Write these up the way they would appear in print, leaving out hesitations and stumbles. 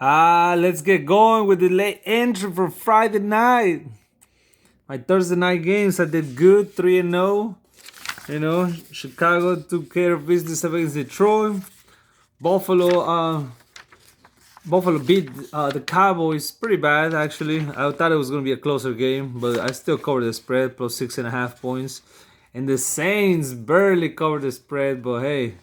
Let's get going with the late entry for Friday night. My Thursday night games, I did good, 3-0. Chicago took care of business against Detroit. Buffalo, Buffalo beat the Cowboys pretty bad actually. I thought it was gonna be a closer game, but I still covered the spread plus 6.5 points. And the Saints barely covered the spread, but hey,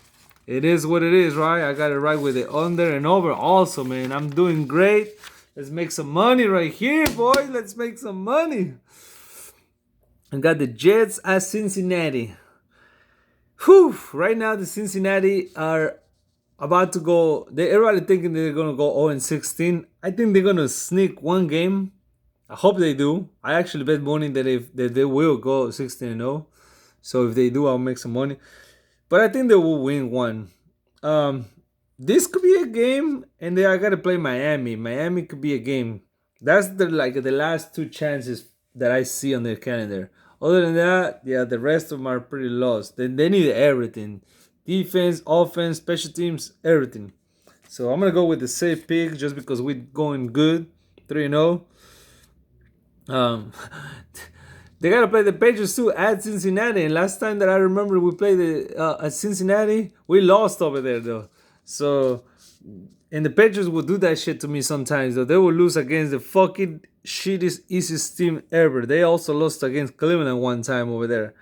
it is what it is, right? I got it right with the under and over. Also, man, I'm doing great. Let's make some money right here, boy. Let's make some money. I got the Jets at Cincinnati. Whew! Right now, the Cincinnati are about to go. Everybody thinking they're gonna go 0-16. I think they're gonna sneak one game. I hope they do. I actually bet money that they will go 16-0. So if they do, I'll make some money. But I think they will win one. Um, this could be a game, and then I gotta play Miami. Miami could be a game. That's the last two chances that I see on their calendar. Other than that, yeah, the rest of them are pretty lost. They need everything: defense, offense, special teams, everything. So I'm gonna go with the safe pick just because we're going good, 3-0. Um, they gotta play the Patriots too at Cincinnati. And last time that I remember we played at Cincinnati, we lost over there though. So, and the Patriots will do that shit to me sometimes though. They will lose against the fucking shittiest, easiest team ever. They also lost against Cleveland one time over there.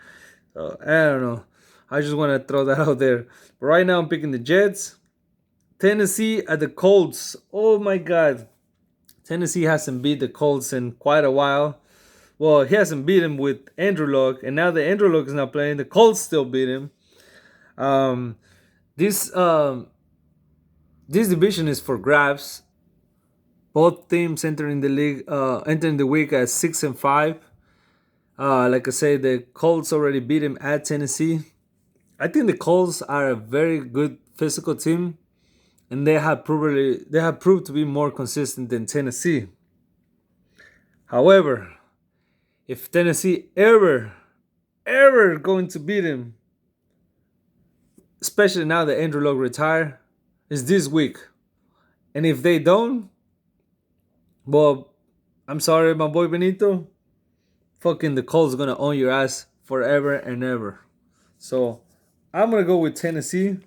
So I don't know. I just want to throw that out there. But right now I'm picking the Jets. Tennessee at the Colts. Oh my god. Tennessee hasn't beat the Colts in quite a while. Well, he hasn't beat him with Andrew Luck, and now that Andrew Luck is not playing, the Colts still beat him. Um, this this division is for grabs. Both teams entering the league, entering the week at 6-5. Like I said, the Colts already beat him at Tennessee. I think the Colts are a very good physical team, and they have proved to be more consistent than Tennessee. However, if Tennessee ever going to beat him, especially now that Andrew Luck retired, is this week. And if they don't, well, I'm sorry, my boy Benito. Fucking the Colts gonna own your ass forever and ever. So I'm gonna go with Tennessee.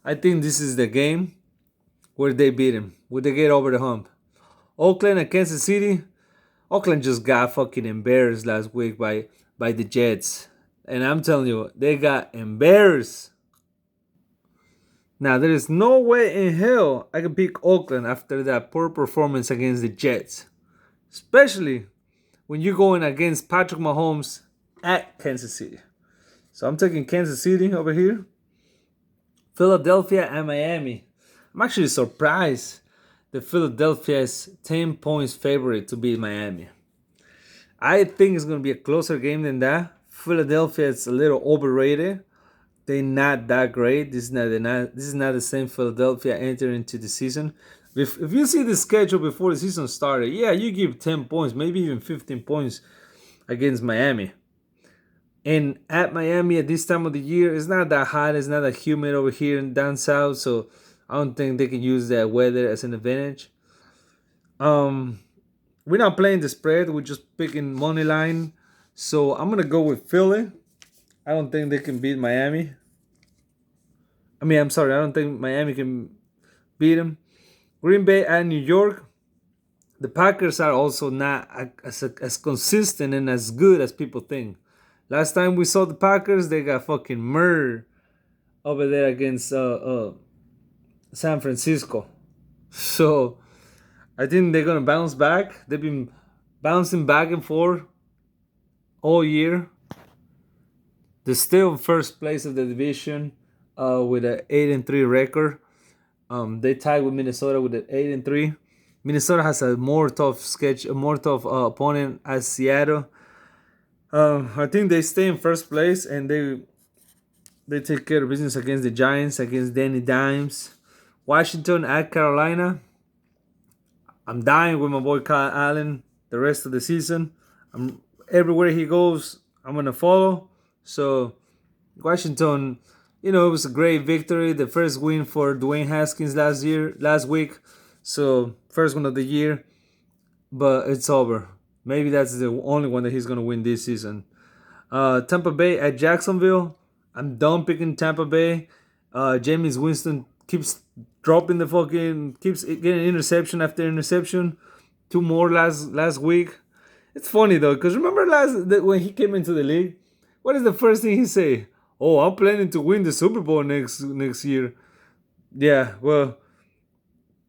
I think this is the game where they beat him, where they get over the hump. Oakland and Kansas City. Oakland just got fucking embarrassed last week by the Jets. And I'm telling you, they got embarrassed. Now, there is no way in hell I can pick Oakland after that poor performance against the Jets. Especially when you're going against Patrick Mahomes at Kansas City. So I'm taking Kansas City over here. Philadelphia and Miami. I'm actually surprised that Philadelphia is 10 points favorite to beat Miami. I think it's going to be a closer game than that. Philadelphia is a little overrated. They're not that great. This is not the same Philadelphia entering into the season. If you see the schedule before the season started, yeah, you give 10 points, maybe even 15 points against Miami. And at Miami at this time of the year, it's not that hot, it's not that humid over here in down south, so I don't think they can use that weather as an advantage. Um, we're not playing the spread, we're just picking money line. So I'm gonna go with Philly. I don't think they can beat Miami. I'm sorry, I don't think Miami can beat them. Green Bay and New York. The Packers are also not as consistent and as good as people think. Last time we saw the Packers, they got fucking murdered over there against San Francisco. So I think they're gonna bounce back. They've been bouncing back and forth all year. They're still in first place of the division with an 8-3 record. They tied with Minnesota with an 8-3. Minnesota has a more tough sketch, a more tough opponent as Seattle. I think they stay in first place and they take care of business against the Giants, against Danny Dimes. Washington at Carolina. I'm dying with my boy Kyle Allen the rest of the season. Everywhere he goes, I'm gonna follow. So Washington, it was a great victory, the first win for Dwayne Haskins last week. So first one of the year, but it's over. Maybe that's the only one that he's gonna win this season. Tampa Bay at Jacksonville. I'm done picking Tampa Bay. Jameis Winston keeps dropping the fucking, keeps getting interception after interception. Two more last week. It's funny though, because remember when he came into the league, what is the first thing he say? Oh, I'm planning to win the Super Bowl next year. Yeah, well,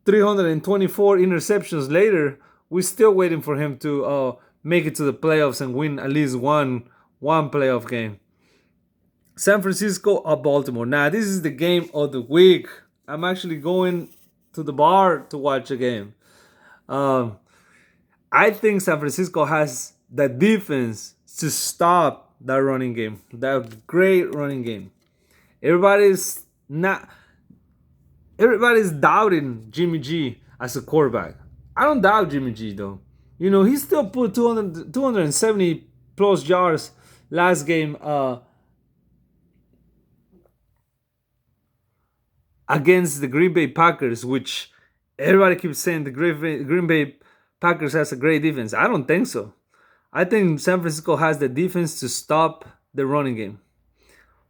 324 interceptions later, we're still waiting for him to make it to the playoffs and win at least one playoff game. San Francisco or Baltimore. Now, this is the game of the week. I'm actually going to the bar to watch a game. Um, I think San Francisco has the defense to stop that running game. That great running game. Everybody's not. Everybody's doubting Jimmy G as a quarterback. I don't doubt Jimmy G though. You know, he still put 270 plus yards last game against the Green Bay Packers, which everybody keeps saying the Green Bay Packers has a great defense. I don't think so. I think San Francisco has the defense to stop the running game.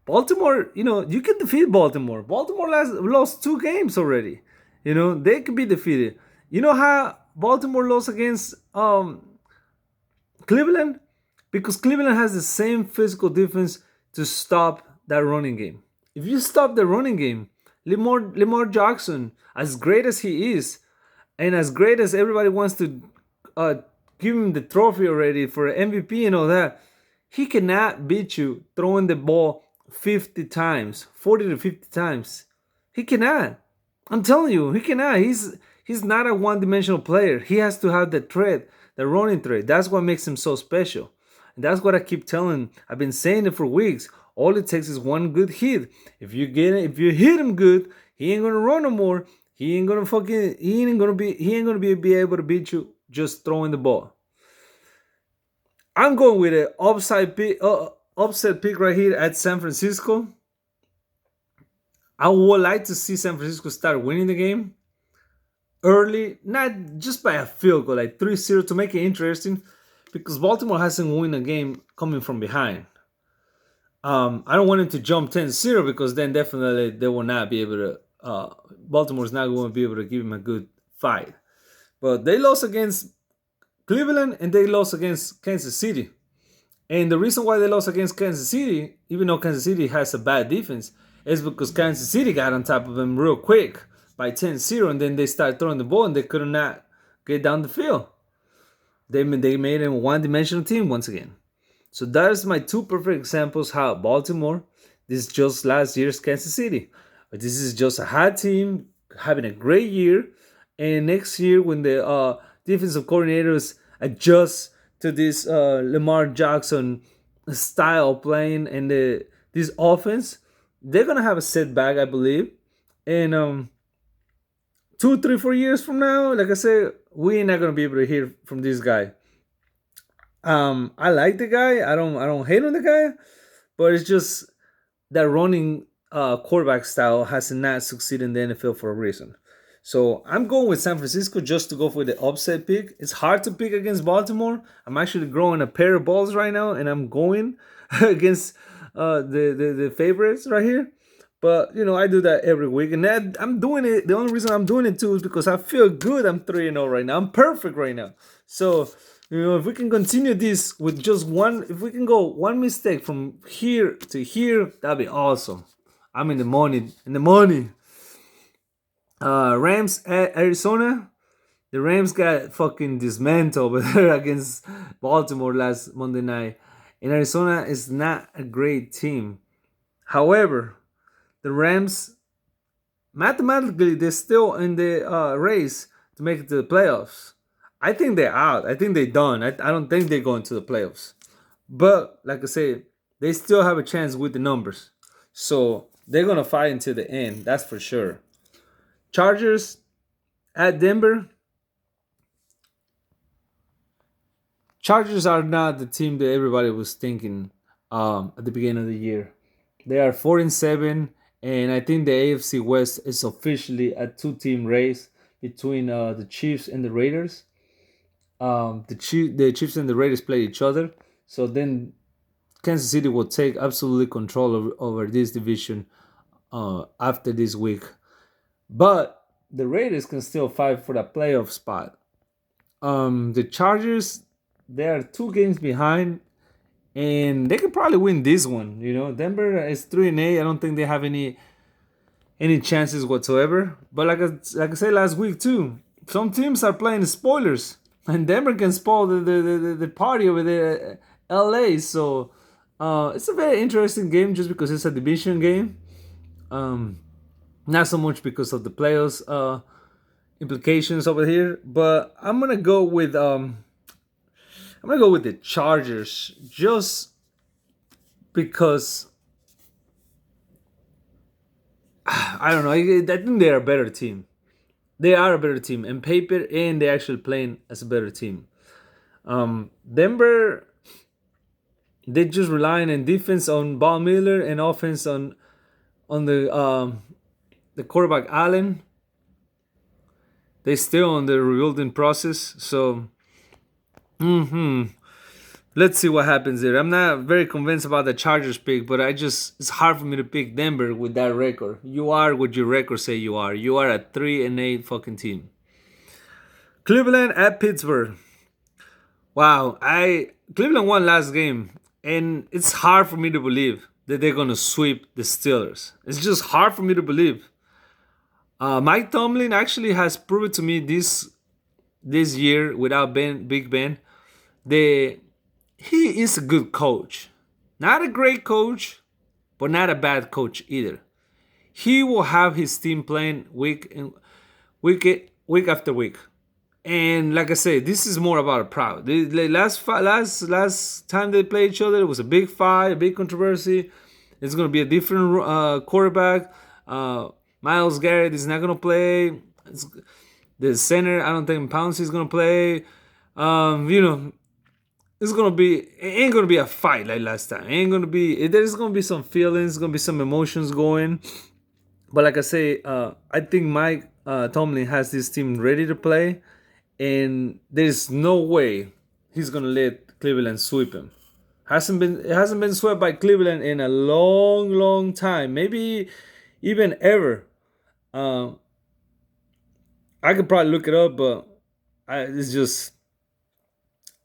Baltimore, you know, you can defeat Baltimore. Baltimore lost two games already. You know, they could be defeated. You know how Baltimore lost against Cleveland? Because Cleveland has the same physical defense to stop that running game. If you stop the running game, Lamar Jackson, as great as he is, and as great as everybody wants to uh, give him the trophy already for MVP and all that, he cannot beat you throwing the ball 50 times, 40 to 50 times. He cannot. I'm telling you, he cannot. He's not a one-dimensional player. He has to have the thread, the running thread. That's what makes him so special. And that's what I keep telling. I've been saying it for weeks. All it takes is one good hit. If you hit him good, he ain't gonna run no more. He ain't gonna be able to beat you just throwing the ball. I'm going with an upset pick right here at San Francisco. I would like to see San Francisco start winning the game early, not just by a field goal, like 3-0 to make it interesting, because Baltimore hasn't won a game coming from behind. I don't want him to jump 10-0 because then definitely they will not be able to. Baltimore's not going to be able to give him a good fight. But they lost against Cleveland and they lost against Kansas City. And the reason why they lost against Kansas City, even though Kansas City has a bad defense, is because Kansas City got on top of them real quick by 10-0, and then they started throwing the ball and they could not get down the field. They made them a one-dimensional team once again. So that's my two perfect examples how Baltimore, this is just last year's Kansas City. But this is just a hot team having a great year. And next year when the defensive coordinators adjust to this Lamar Jackson style of playing and this offense, they're going to have a setback, I believe. And 2, 3, 4 years from now, like I said, we ain't not going to be able to hear from this guy. I like the guy. I don't hate on the guy, but it's just that running quarterback style has not succeeded in the NFL for a reason. So I'm going with San Francisco just to go for the upset pick. It's hard to pick against Baltimore. I'm actually growing a pair of balls right now, and I'm going against the favorites right here. But you know, I do that every week, and I'm doing it. The only reason I'm doing it too is because I feel good. I'm 3-0 right now. I'm perfect right now. So you know, if we can continue this with just one, if we can go one mistake from here to here, that'd be awesome. I'm in the money. In the money. Rams at Arizona. The Rams got fucking dismantled over there against Baltimore last Monday night. And Arizona is not a great team. However, the Rams, mathematically, they're still in the race to make it to the playoffs. I think they're out. I think they're done. I don't think they're going to the playoffs. But, like I said, they still have a chance with the numbers. So, they're going to fight until the end. That's for sure. Chargers at Denver. Chargers are not the team that everybody was thinking at the beginning of the year. They are 4-7, and I think the AFC West is officially a two-team race between the Chiefs and the Raiders. The Chiefs and the Raiders play each other. So then Kansas City will take absolutely control over this division after this week. But the Raiders can still fight for that playoff spot. The Chargers, they are 2 games behind, and they could probably win this one. Denver is 3-8. I don't think they have any chances whatsoever. But like I said last week too, some teams are playing spoilers, and Denver can spoil the party over there, LA. So it's a very interesting game just because it's a division game. Not so much because of the playoffs implications over here, but I'm gonna go with the Chargers just because I don't know. I think they're a better team. They are a better team in paper, and they actually playing as a better team. Denver, they just relying on defense on Von Miller and offense on the quarterback Allen. They still on the rebuilding process, so let's see what happens there. I'm not very convinced about the Chargers pick, but it's hard for me to pick Denver with that record. You are what your record say you are. You are a 3-8 fucking team. Cleveland at Pittsburgh. Wow, Cleveland won last game, and it's hard for me to believe that they're gonna sweep the Steelers. It's just hard for me to believe. Mike Tomlin actually has proven to me this year without Big Ben, he is a good coach. Not a great coach, but not a bad coach either. He will have his team playing week after week. And like I said, this is more about a proud. The last time they played each other, it was a big fight, a big controversy. It's gonna be a different quarterback. Myles Garrett is not gonna play. The center, I don't think Pouncey is gonna play. It's gonna be. It ain't gonna be a fight like last time. It ain't gonna be. There's gonna be some feelings. Gonna be some emotions going. But like I say, I think Mike Tomlin has this team ready to play, and there's no way he's gonna let Cleveland sweep him. It hasn't been swept by Cleveland in a long time. Maybe even ever. I could probably look it up, but it's just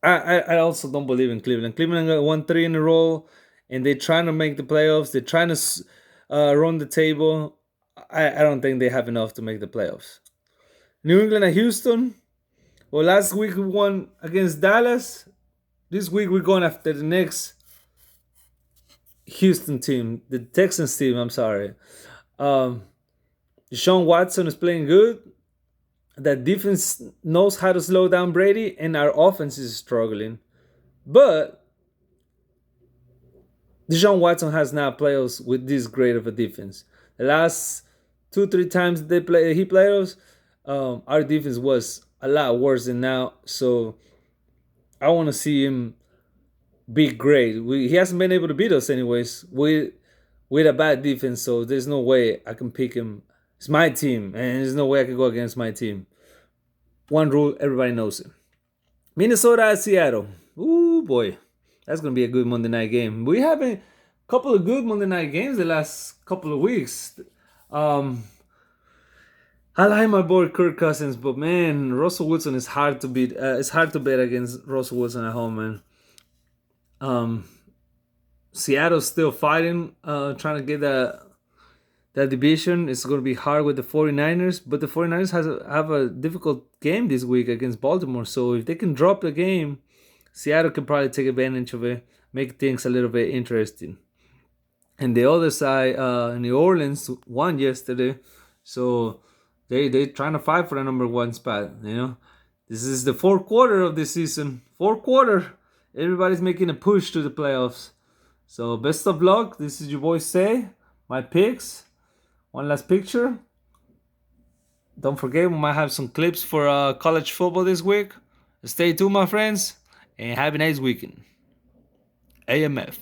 I also don't believe in Cleveland. Cleveland got 1-3 in a row, and they're trying to make the playoffs. They're trying to run the table. I don't think they have enough to make the playoffs. New England and Houston. Well, last week we won against Dallas. This week we're going after the next Houston team, the Texans team. I'm sorry. Deshaun Watson is playing good. That defense knows how to slow down Brady, and our offense is struggling. But Deshaun Watson has not playoffs with this great of a defense. The last 2-3 times he played us, our defense was a lot worse than now. So I want to see him be great. He hasn't been able to beat us anyways with a bad defense. So there's no way I can pick him. It's my team, and there's no way I can go against my team. One rule, everybody knows it. Minnesota at Seattle. Ooh, boy. That's going to be a good Monday night game. We having a couple of good Monday night games the last couple of weeks. I like my boy Kirk Cousins, but man, Russell Wilson is hard to beat. It's hard to bet against Russell Wilson at home, man. Seattle's still fighting, trying to get that division. It's going to be hard with the 49ers, but the 49ers have a difficult game this week against Baltimore. So if they can drop the game, Seattle can probably take advantage of it, make things a little bit interesting. And the other side, New Orleans won yesterday, so they trying to fight for the number 1 spot. This is the 4th quarter of the season. 4th quarter, everybody's making a push to the playoffs. So best of luck. This is your boy Say. My picks. One last picture. Don't forget, we might have some clips for college football this week. Stay tuned, my friends, and have a nice weekend. AMF.